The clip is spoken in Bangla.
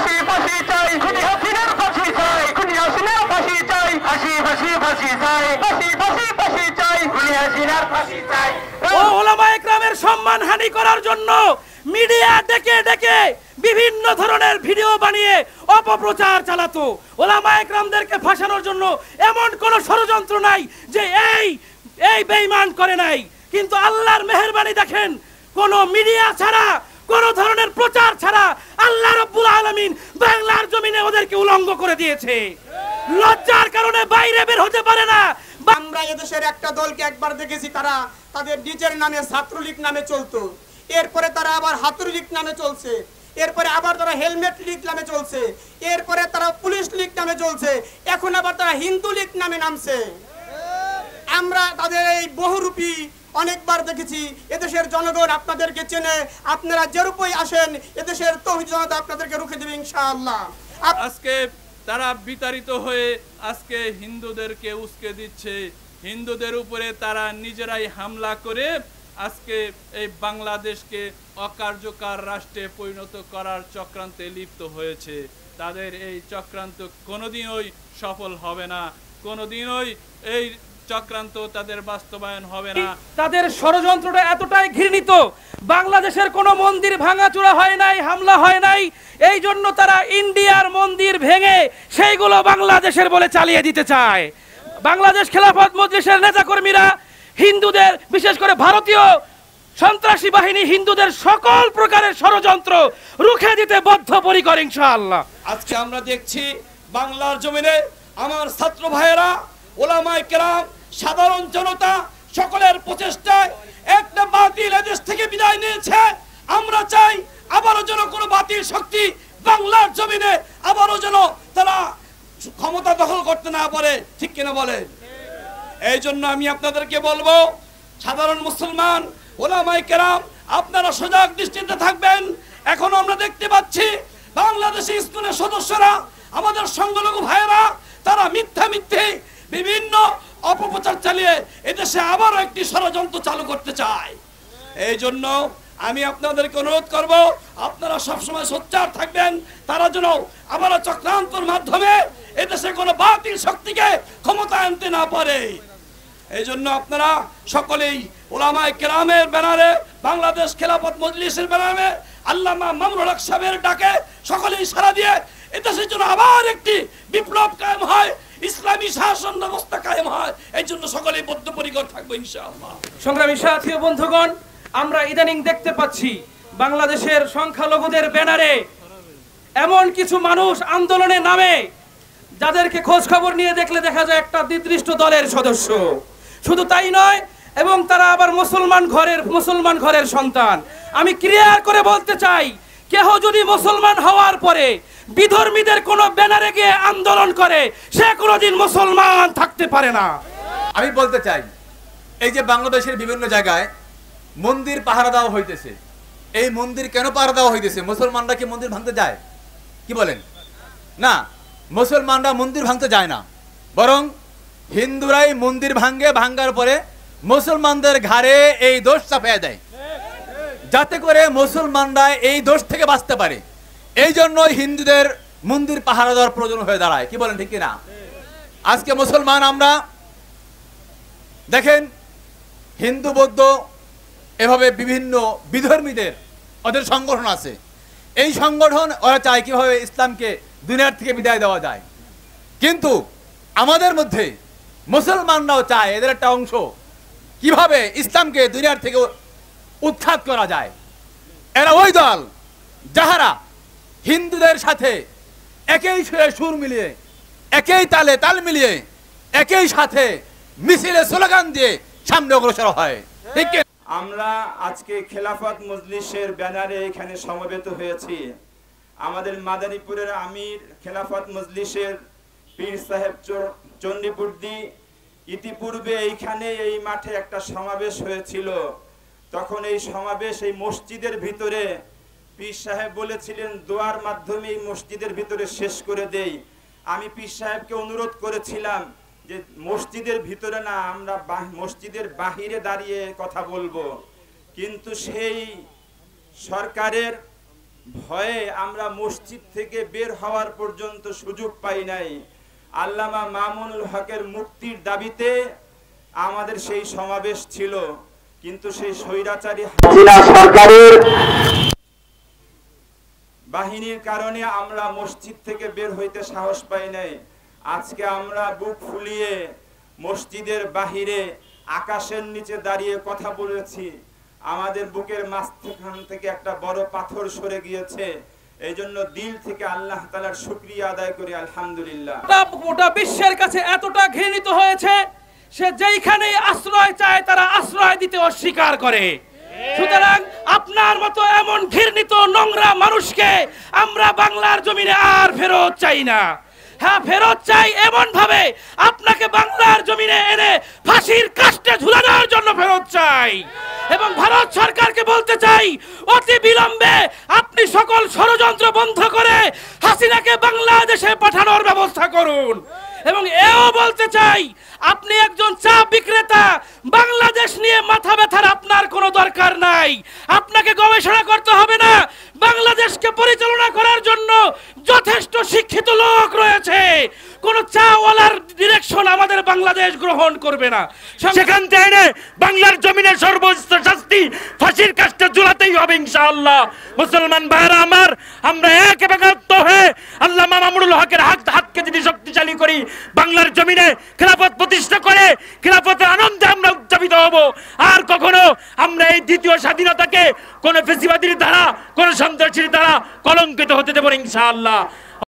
ফাঁসি ফাঁসি চাই, খুনি হাসিনার ফাঁসি চাই, খুনি হাসিনার ফাঁসি চাই, ফাঁসি ফাঁসি ফাঁসি চাই, ফাঁসি ফাঁসি ফাঁসি চাই, খুনি হাসিনার ফাঁসি চাই। ও ওলামায়ে কেরামের সম্মানহানি করার জন্য মিডিয়া ডেকে ডেকে বিভিন্ন ধরনের ভিডিও বানিয়ে অপপ্রচার চালাতো। ওলামায়ে কেরামদেরকে ফাঁসানোর জন্য এমন কোনো ষড়যন্ত্র নাই যে এই বেঈমান করে নাই। কিন্তু আল্লাহর মেহেরবানি দেখেন, কোনো মিডিয়া ছাড়া, কোনো ধরনের প্রচার ছাড়া আল্লাহ রাব্বুল আলামিন বাংলার জমিনে ওদেরকে উলঙ্গ করে দিয়েছে। লজ্জার কারণে বাইরে বের হতে পারে না। আমরা এদেশের একটা দলকে একবার দেখেছি, তারা তাদের নিজের নামে ছাত্রলীগ নামে চলতো, এরপরে তারা আবার হাতুড়িলীগ নামে চলছে, এরপরে আবার তারা হেলমেট লীগ নামে চলছে, এরপরে তারা পুলিশ লীগ নামে চলছে, এখন আবার তারা হিন্দু লীগ নামে নামছে। আমরা তাদের এই বহুরূপী অনেকবার দেখেছি। এদেশের জনগণ আপনাদেরকে চেনে, আপনারা যেরূপই আসেন এদেশের তৌহিদ জনতা আপনাদেরকে রুখে দেবে ইনশাআল্লাহ। আজকে তারা বিতাড়িত হয়ে আজকে হিন্দুদেরকে উস্কে দিচ্ছে, হিন্দুদের উপরে তারা নিজেরাই হামলা করে আজকে এই বাংলাদেশকে অকার্যকর রাষ্ট্রে পরিণত করার চক্রান্তে লিপ্ত হয়েছে। তাদের এই চক্রান্ত কোনোদিনই সফল হবে না, কোনোদিনই এই চক্রান্ত তাদের বাস্তবায়ন হবে না। তাদের ষড়যন্ত্রটা এতটাই ঘৃণিত, বাংলাদেশের কোনো মন্দির ভাঙাচোরা হয় নাই, হামলা হয় নাই, এই জন্য তারা ইন্ডিয়ার মন্দির ভেঙে সেইগুলো বাংলাদেশের বলে চালিয়ে দিতে চায়। বাংলাদেশ খেলাফত মজলিসের নেতাকর্মীরা হিন্দুদের, বিশেষ করে ভারতীয় সন্ত্রাসী বাহিনী হিন্দুদের সকল প্রকারের ষড়যন্ত্র রুখে দিতে বদ্ধপরিকর ইনশাআল্লাহ। আজকে আমরা দেখছি বাংলার জমিনে আমার ছাত্র ভাইয়েরা, ওলামায়ে কেরাম, সাধারণ জনতা সকলের প্রচেষ্টায় একটা বাতিল এদেশ থেকে বিদায় নিয়েছে। আমরা চাই আবারও যেন কোনো বাতিল শক্তি বাংলার জমিনে আবারও যেন তারা ক্ষমতা দখল করতে না পারে, ঠিক কিনা বলে? এই জন্য আমি আপনাদেরকে বলবো, সাধারণ মুসলমান, ওলামায়ে কেরাম, আপনারা সজাগ দৃষ্টিতে থাকবেন। এখন আমরা দেখতে পাচ্ছি বাংলাদেশি ইসকনের সদস্যরা, আমাদের সংখ্যালঘু ভাইয়েরা, তারা মিথ্যে বিভিন্ন অপপ্রচার চালিয়ে এদেশে আবারও একটি ষড়যন্ত্র চালু করতে চায়। এই জন্য আমি আপনাদেরকে অনুরোধ করব, আপনারা সবসময় সোচ্চার থাকবেন, তারা যেন আবারও চক্রান্তর মাধ্যমে এদেশে কোনো বাতিল শক্তিকে ক্ষমতা আনতে না পারে। এই জন্য আপনারা সকলেই ওলামায়ে কেরামের ব্যানারে, বাংলাদেশ খেলাফত মজলিসের ব্যানারে, আল্লামা মামুনুল হক সাহেবের ডাকে সকলেই সাড়া দিয়ে এদেশের জন্য আবার একটি বিপ্লব কায়েম হয়, ইসলামী শাসন ব্যবস্থা কায়েম হয়। এই জন্য সকলেই বদ্ধপরিকর থাকবো ইনশাআল্লাহ। সংগ্রামী সাথী ও বন্ধুগণ, আমরা ইদানিং দেখতে পাচ্ছি বাংলাদেশের সংখ্যালঘুদের ব্যানারে এমন কিছু মানুষ আন্দোলনে নামে, যাদেরকে খোঁজ খবর নিয়ে দেখলে দেখা যায় একটা নির্দিষ্ট দলের সদস্য। শুধু তাই নয়, এবং তারা আবার মুসলমান ঘরের সন্তান। আমি ক্লিয়ার করে বলতে চাই, কেহ যদি মুসলমান হওয়ার পরে বিধর্মীদের কোনো ব্যানারে গিয়ে আন্দোলন করে, সে কোনোদিন মুসলমান থাকতে পারে না। আমি বলতে চাই, এই যে বাংলাদেশের বিভিন্ন জায়গায় মন্দির পাহারা দেওয়া হইতেছে, এই মন্দির কেন পাহারা দেওয়া হইতেছে? মুসলমানরা কি মন্দির ভাঙতে যায়? কি বলেন? না, মুসলমানরা মন্দির ভাঙতে যায় না, বরং হিন্দুরাই মন্দির ভাঙ্গার পরে মুসলমানদের ঘাড়ে এই দোষ চাপিয়ে দেয়, যাতে করে মুসলমানরা এই দোষ থেকে বাঁচতে পারে। এই জন্য হিন্দুদের মন্দির পাহারা দেওয়ার প্রয়োজন হয়ে দাঁড়ায়। কি বলেন, ঠিক কিনা? আজকে মুসলমান আমরা দেখেন, হিন্দু বৌদ্ধ এভাবে বিভিন্ন বিধর্মীদের ওদের সংগঠন আছে। এই সংগঠন ওরা চায় কিভাবে ইসলামকে দুনিয়ার থেকে বিদায় দেওয়া যায়, কিন্তু আমাদের মধ্যে মুসলমানরাও চায় এদের একটা অংশ কিভাবে ইসলামকে দুনিয়ার থেকে উৎখাত করা যায়। এরা ওই দল যাহারা হিন্দুদের সাথে একই সুরে সুর মিলিয়ে, একই তালে তাল মিলিয়ে, একই সাথে মিছিলে স্লোগান দিয়ে সামনে অগ্রসর হয়। ঠিক? আমরা আজকে খেলাফত মজলিসের ব্যানারে এখানে সমবেত হয়েছি। আমাদের মাদারীপুরের আমির খেলাফত মজলিসের পীর সাহেব চণ্ডীপুরদি ইতিপূর্বে এইখানে এই মাঠে একটা সমাবেশ হয়েছিল। তখন এই সমাবেশ এই মসজিদের ভিতরে পীর সাহেব বলেছিলেন দোয়ার মাধ্যমে এই মসজিদের ভিতরে শেষ করে দেই। আমি পীর সাহেবকে অনুরোধ করেছিলাম যে মসজিদের ভিতরে না, আমরা মসজিদের বাহিরে দাঁড়িয়ে কথা বলবো। কিন্তু সেই সরকারের ভয়ে আমরা মসজিদ থেকে বের হওয়ার পর্যন্ত সুযোগ পাই নাই। আল্লামা মামুনুল হকের মুক্তির দাবিতে আমাদের সেই সমাবেশ ছিল, কিন্তু সেই স্বৈরাচারী হাসিনা সরকারের বাহিনীর কারণে আমরা মসজিদ থেকে বের হইতে সাহস পাই নাই। আজকে আমরা বুক ফুলিয়ে মসজিদের বাহিরে আকাশের নিচে দাঁড়িয়ে কথা বলেছি। আমাদের বুকের মাঝখান থেকে একটা বড় পাথর সরে গিয়েছে। এই জন্য দিল থেকে আল্লাহ তাআলার শুকরিয়া আদায় করি, আলহামদুলিল্লাহ। গোটা বিশ্বের কাছে এতটা ঘৃণিত হয়েছে, সে যেইখানে আশ্রয় চায় তারা আশ্রয় দিতে অস্বীকার করে। সুতরাং আপনার মতো এমন ঘৃণিত নোংরা মানুষকে আমরা বাংলার জমিনে আর ফেরত চাই না। হ্যাঁ, ফেরত চাই এমন ভাবে আপনাকে বাংলার জমিনে এনে ফাঁসির কাস্টে ঝুলানোর জন্য ফেরত চাই। এবং ভারত সরকারকে বলতে চাই, অতি বিলম্বে আপনি সকল ষড়যন্ত্র বন্ধ করে হাসিনাকে বাংলাদেশে পাঠানোর ব্যবস্থা করুন। এবং এও বলতে চাই, আপনি একজন চা বিক্রেতা, বাংলাদেশ নিয়ে মাথা ব্যথার আপনার কোনো দরকার নাই। আপনাকে গবেষণা করতে হবে না, বাংলাদেশকে পরিচালনা করার জন্য যথেষ্ট শিক্ষিত লোক রয়েছে। কোন চাওয়ালার ডিরেকশন আমাদের বাংলাদেশ গ্রহণ করবে না। সেখান থেকে বাংলার জমিনে সর্বোচ্চ শাস্তি ফাঁসির কাস্টে ঝুলাতেই হবে ইনশাআল্লাহ। মুসলমান ভাইরা আমার, আমরা এক এবং ঐক্য হয়ে আল্লামা মামুনুল হকের হাতকে যদি শক্তিশালী করি, বাংলার জমিনে খেলাফত প্রতিষ্ঠা করে খেলাফতের আনন্দে আমরা উজ্জীবিত হব। আর কখনো আমরা এই দ্বিতীয় স্বাধীনতাকে কোন ফেসিবাদীর দ্বারা, কোন সন্ত্রাসীর দ্বারা কলঙ্কিত হতে দেব ইনশাআল্লাহ।